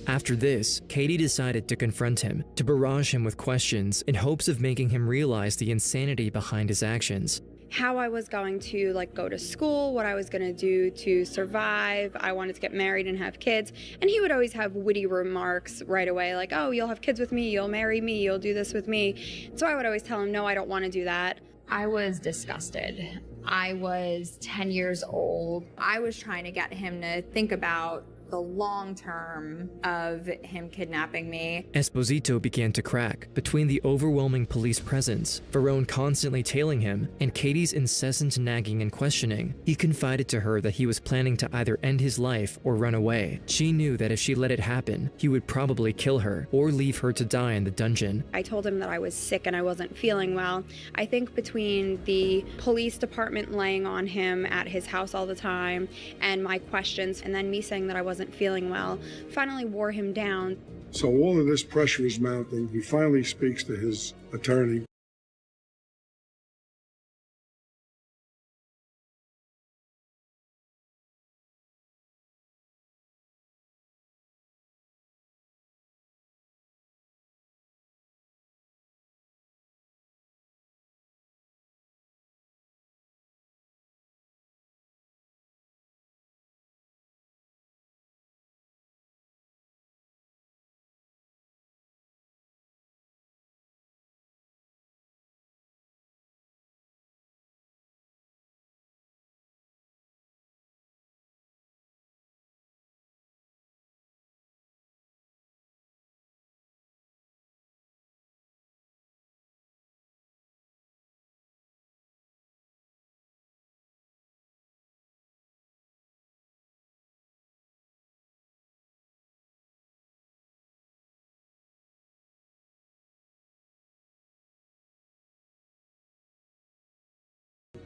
Speaker 4: After this, Katie decided to confront him, to barrage him with questions in hopes of making him realize the insanity behind his actions.
Speaker 15: How I was going to go to school, what I was going to do to survive. I wanted to get married and have kids. And he would always have witty remarks right away, like, oh, you'll have kids with me, you'll marry me, you'll do this with me. So I would always tell him, no, I don't want to do that.
Speaker 11: I was disgusted. I was 10 years old. I was trying to get him to think about the long term of him kidnapping me.
Speaker 4: Esposito began to crack between the overwhelming police presence, Verone constantly tailing him, and Katie's incessant nagging and questioning. He confided to her that he was planning to either end his life or run away. She knew that if she let it happen, he would probably kill her or leave her to die in the dungeon.
Speaker 15: I told him that I was sick and I wasn't feeling well. I think between the police department laying on him at his house all the time and my questions, and then me saying that I wasn't feeling well, finally wore him down.
Speaker 9: So all of this pressure is mounting. He finally speaks to his attorney.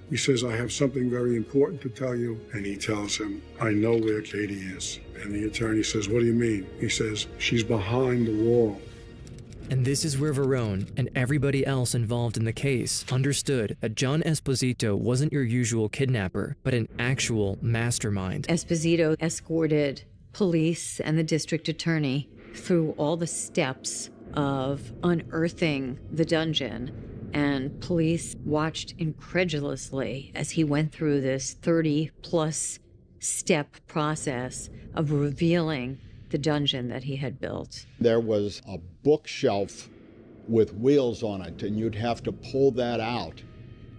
Speaker 9: He says, I have something very important to tell you. And he tells him, I know where Katie is. And the attorney says, what do you mean? He says, she's behind the wall.
Speaker 4: And this is where Verone and everybody else involved in the case understood that John Esposito wasn't your usual kidnapper, but an actual mastermind.
Speaker 10: Esposito escorted police and the district attorney through all the steps of unearthing the dungeon, and police watched incredulously as he went through this 30-plus step process of revealing the dungeon that he had built.
Speaker 16: There was a bookshelf with wheels on it, and you'd have to pull that out.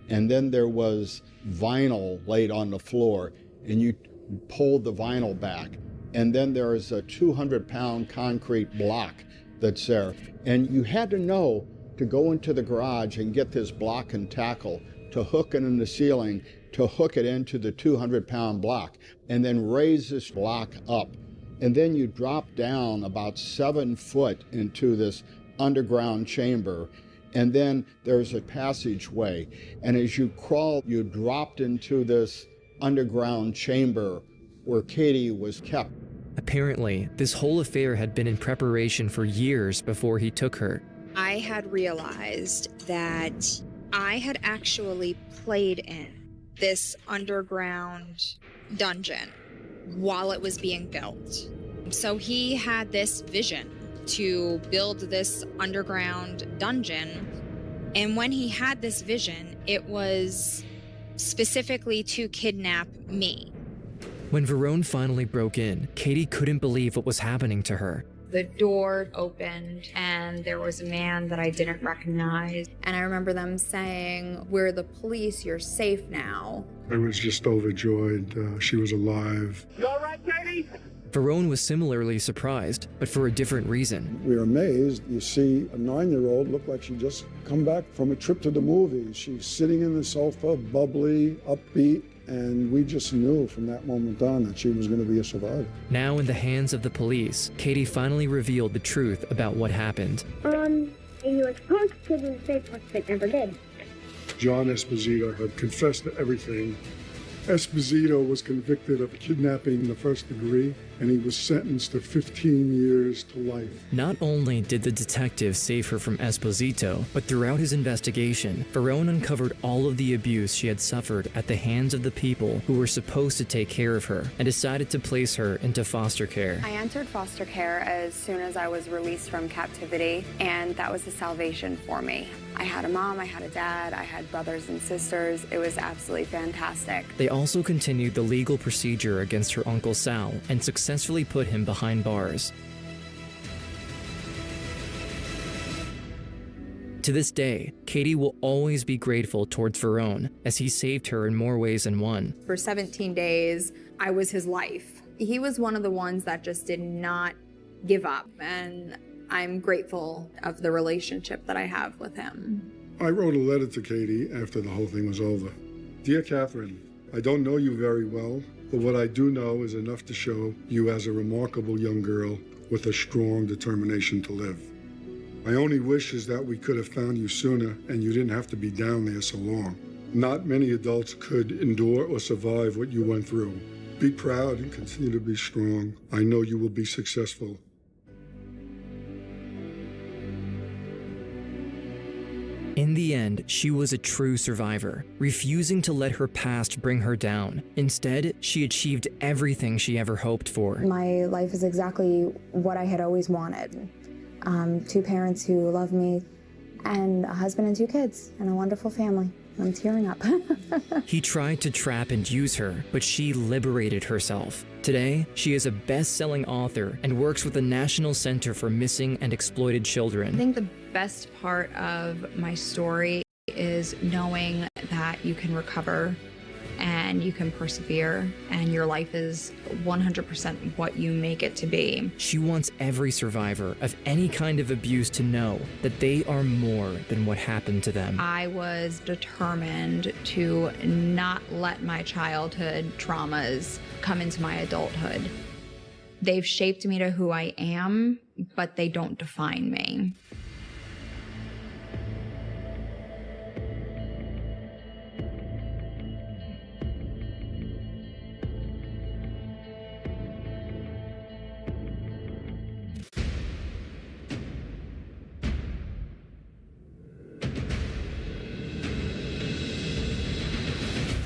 Speaker 16: And then there was vinyl laid on the floor, and you pulled the vinyl back. And then there is a 200-pound concrete block that's there. And you had to know to go into the garage and get this block and tackle, to hook it in the ceiling, to hook it into the 200-pound block, and then raise this block up. And then you drop down about 7 foot into this underground chamber. And then there's a passageway. And as you crawl, you dropped into this underground chamber where Katie was kept.
Speaker 4: Apparently, this whole affair had been in preparation for years before he took her.
Speaker 17: I had realized that I had actually played in this underground dungeon while it was being built. So he had this vision to build this underground dungeon. And when he had this vision, it was specifically to kidnap me.
Speaker 4: When Verone finally broke in, Katie couldn't believe what was happening to her.
Speaker 11: The door opened and there was a man that I didn't recognize. And I remember them saying, "We're the police, you're safe now."
Speaker 9: I was just overjoyed. She was alive.
Speaker 7: You all right, Katie?
Speaker 4: Verone was similarly surprised, but for a different reason.
Speaker 8: We were amazed. You see a 9-year-old look like she just come back from a trip to the movies. She's sitting in the sofa, bubbly, upbeat, and we just knew from that moment on that she was going to be a survivor.
Speaker 4: Now in the hands of the police, Katie finally revealed the truth about what happened.
Speaker 3: You were supposed to do the safe work, but never did.
Speaker 9: John Esposito had confessed to everything. Esposito was convicted of kidnapping in the first degree, and he was sentenced to 15 years to life.
Speaker 4: Not only did the detective save her from Esposito, but throughout his investigation, Verone uncovered all of the abuse she had suffered at the hands of the people who were supposed to take care of her, and decided to place her into foster care.
Speaker 15: I entered foster care as soon as I was released from captivity, and that was a salvation for me. I had a mom, I had a dad, I had brothers and sisters. It was absolutely fantastic.
Speaker 4: They also continued the legal procedure against her Uncle Sal and successfully put him behind bars. To this day, Katie will always be grateful towards Verone, as he saved her in more ways than one.
Speaker 11: For 17 days, I was his life. He was one of the ones that just did not give up, and I'm grateful of the relationship that I have with him.
Speaker 9: I wrote a letter to Katie after the whole thing was over. Dear Catherine, I don't know you very well, but what I do know is enough to show you as a remarkable young girl with a strong determination to live. My only wish is that we could have found you sooner and you didn't have to be down there so long. Not many adults could endure or survive what you went through. Be proud and continue to be strong. I know you will be successful.
Speaker 4: In the end, she was a true survivor, refusing to let her past bring her down. Instead, she achieved everything she ever hoped for.
Speaker 18: My life is exactly what I had always wanted. 2 parents who love me, and a husband and 2 kids, and a wonderful family. I'm tearing up.
Speaker 4: He tried to trap and use her, but she liberated herself. Today, she is a best-selling author and works with the National Center for Missing and Exploited Children.
Speaker 11: I think the best part of my story is knowing that you can recover and you can persevere, and your life is 100% what you make it to be.
Speaker 4: She wants every survivor of any kind of abuse to know that they are more than what happened to them.
Speaker 11: I was determined to not let my childhood traumas come into my adulthood. They've shaped me to who I am, but they don't define me.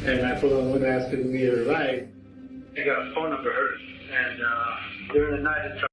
Speaker 19: and I told him when I asked her to meet her ride. I got a phone number of hers, and during the night, I tried.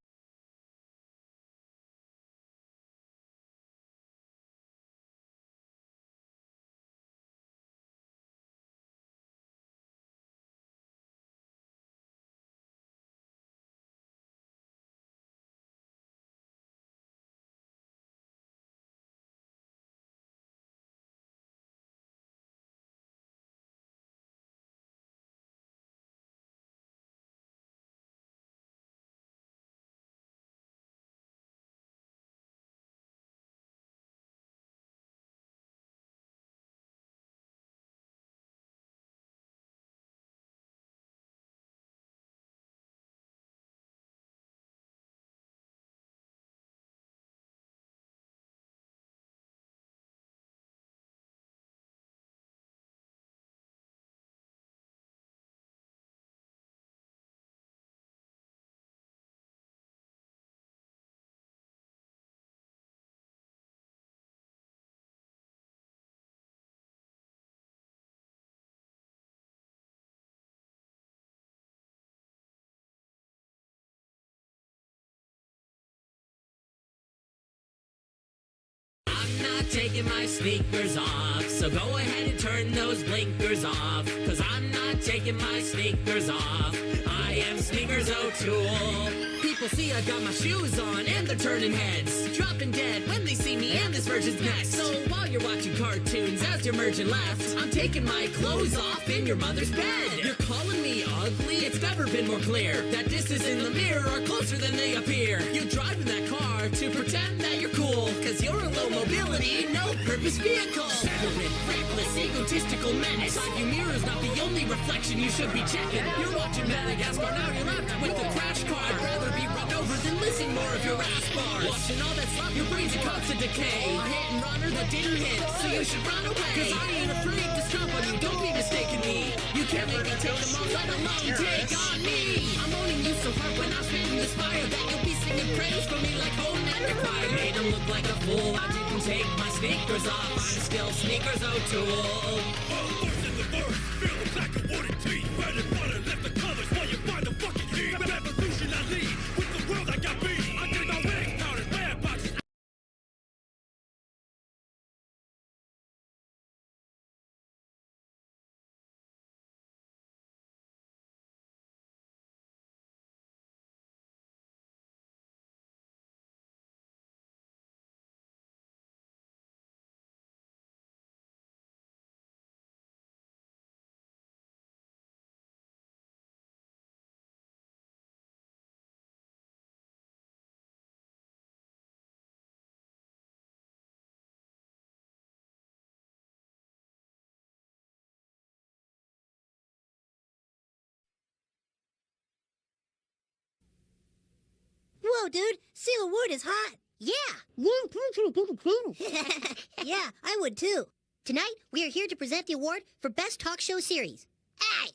Speaker 20: I'm not taking my sneakers off, so go ahead and turn those blinkers off, cause I'm not taking my sneakers off. I am Sneakers O'Toole. People see I got my shoes on and they're turning heads, dropping dead when they see me and this virgin's next. So while you're watching cartoons as you're merging left, I'm taking my clothes off in your mother's bed. You're calling me ugly? It's never been more clear that disses in the mirror are closer than they appear. You drive in that car to pretend that you're cool, cause you're a low mobility, no purpose vehicle. Ignorant, reckless, egotistical menace. Side view mirror's not the only reflection you should be checking. You're watching Madagascar, now you're left with the crash car. I'd rather be run over than listen more of your ass bars. Watching all that slop, your brain's in constant decay. A hit and runner that didn't hit, so you should run away. Cause I ain't afraid to stomp on you, don't be mistaken me. You can't make me take them all, let alone take on me. I'm owning you so hard when I'm spitting this fire that you'll be singing praise for me like home and choir. Made him look like a fool, I didn't take my sneakers off, I'm still Sneakers O'Toole. Feel the black and water teeth, bread and butter, left the colors while you find the fucking heat. Revolution I lead, with the world I got beat. I did my wigs, powders, bad boxes.
Speaker 21: Whoa, dude, Seal Award is hot. Yeah. Yeah, I would too. Tonight, we are here to present the award for Best Talk Show Series. Hey,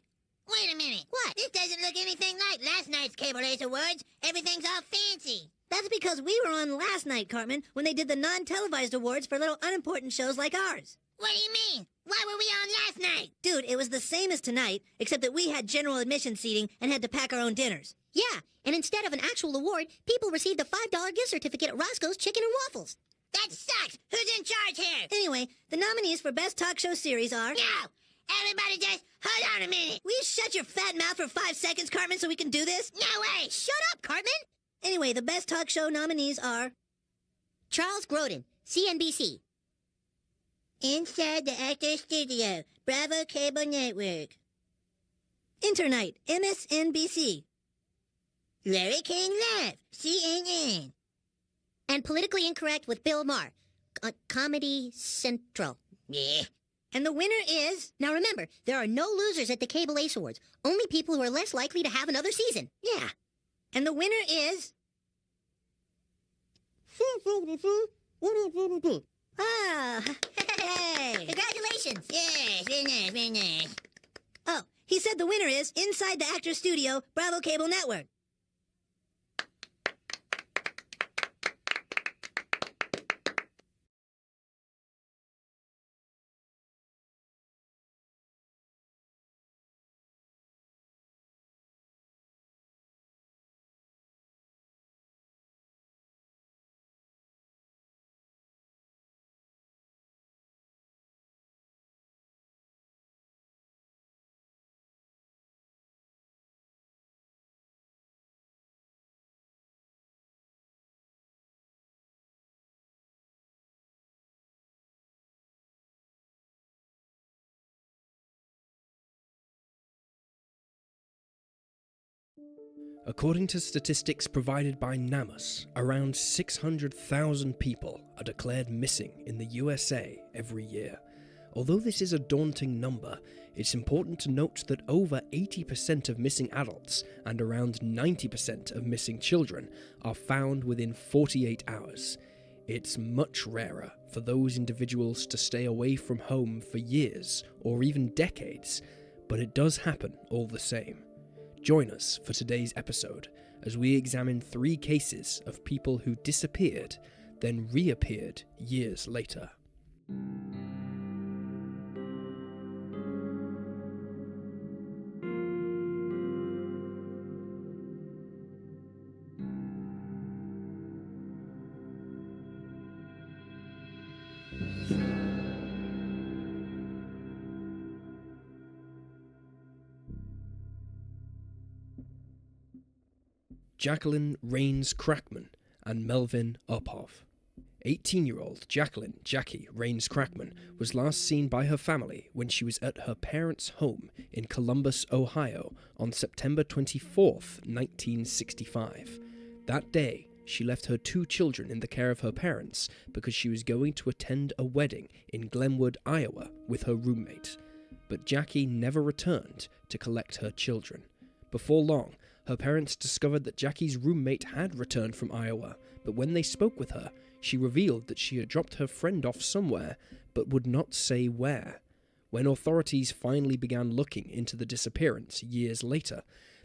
Speaker 21: wait a minute. What? This doesn't look anything like last night's Cable Ace Awards. Everything's all fancy. That's because we were on last night, Cartman, when they did the non-televised awards for little unimportant shows like ours. What do you mean? Why were we on last night? Dude, it was the same as tonight, except that we had general admission seating and had to pack our own dinners. Yeah, and instead of an actual award, people received a $5 gift certificate at Roscoe's Chicken and Waffles. That sucks! Who's in charge here? Anyway, the nominees for Best Talk Show Series are... No! Everybody just hold on a minute. Will you shut your fat mouth for 5 seconds, Cartman, so we can do this? No way! Shut up, Cartman! Anyway, the Best Talk Show nominees are... Charles Grodin, CNBC. Inside the Actors Studio, Bravo Cable Network. Internight, MSNBC. Larry King Live, CNN. And Politically Incorrect with Bill Maher, Comedy Central. Yeah. And the winner is... Now remember, there are no losers at the Cable Ace Awards. Only people who are less likely to have another season. Yeah. And the winner is... Ah, hey! Congratulations! Yes, very nice, very nice. Oh, he said the winner is Inside the Actors Studio, Bravo Cable Network.
Speaker 1: According to statistics provided by NamUs, around 600,000 people are declared missing in the USA every year. Although this is a daunting number, it's important to note that over 80% of missing adults and around 90% of missing children are found within 48 hours. It's much rarer for those individuals to stay away from home for years or even decades, but it does happen all the same. Join us for today's episode as we examine 3 cases of people who disappeared, then reappeared years later. Jacqueline Rains Crackman and Melvin Uphoff. 18-year-old Jacqueline "Jackie" Rains Crackman was last seen by her family when she was at her parents' home in Columbus, Ohio on September 24, 1965. That day, she left her 2 children in the care of her parents because she was going to attend a wedding in Glenwood, Iowa with her roommate. But Jackie never returned to collect her children. Before long, her parents discovered that Jackie's roommate had returned from Iowa, but when they spoke with her, she revealed that she had dropped her friend off somewhere, but would not say where. When authorities finally began looking into the disappearance years later,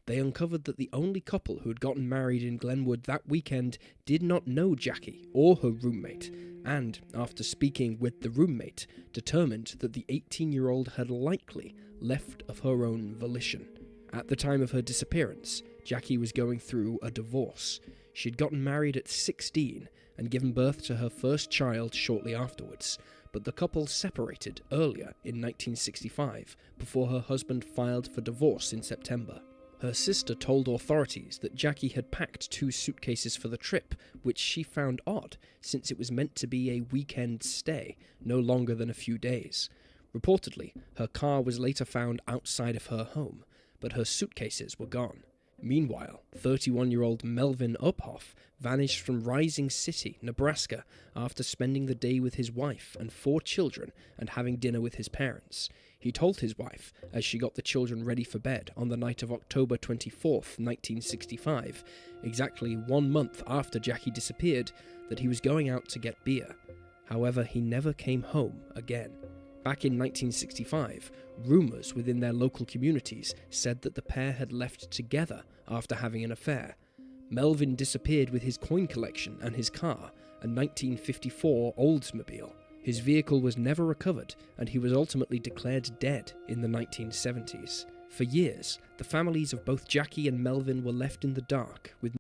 Speaker 1: they uncovered that the only couple who had gotten married in Glenwood that weekend did not know Jackie or her roommate, and, after speaking with the roommate, determined that the 18-year-old had likely left of her own volition. At the time of her disappearance, Jackie was going through a divorce. She'd gotten married at 16 and given birth to her first child shortly afterwards, but the couple separated earlier in 1965 before her husband filed for divorce in September. Her sister told authorities that Jackie had packed 2 suitcases for the trip, which she found odd since it was meant to be a weekend stay, no longer than a few days. Reportedly, her car was later found outside of her home, but her suitcases were gone. Meanwhile, 31-year-old Melvin Uphoff vanished from Rising City, Nebraska, after spending the day with his wife and 4 children and having dinner with his parents. He told his wife, as she got the children ready for bed on the night of October 24, 1965, exactly 1 month after Jackie disappeared, that he was going out to get beer. However, he never came home again. Back in 1965, rumours within their local communities said that the pair had left together after having an affair. Melvin disappeared with his coin collection and his car, a 1954 Oldsmobile. His vehicle was never recovered, and he was ultimately declared dead in the 1970s. For years, the families of both Jackie and Melvin were left in the dark, with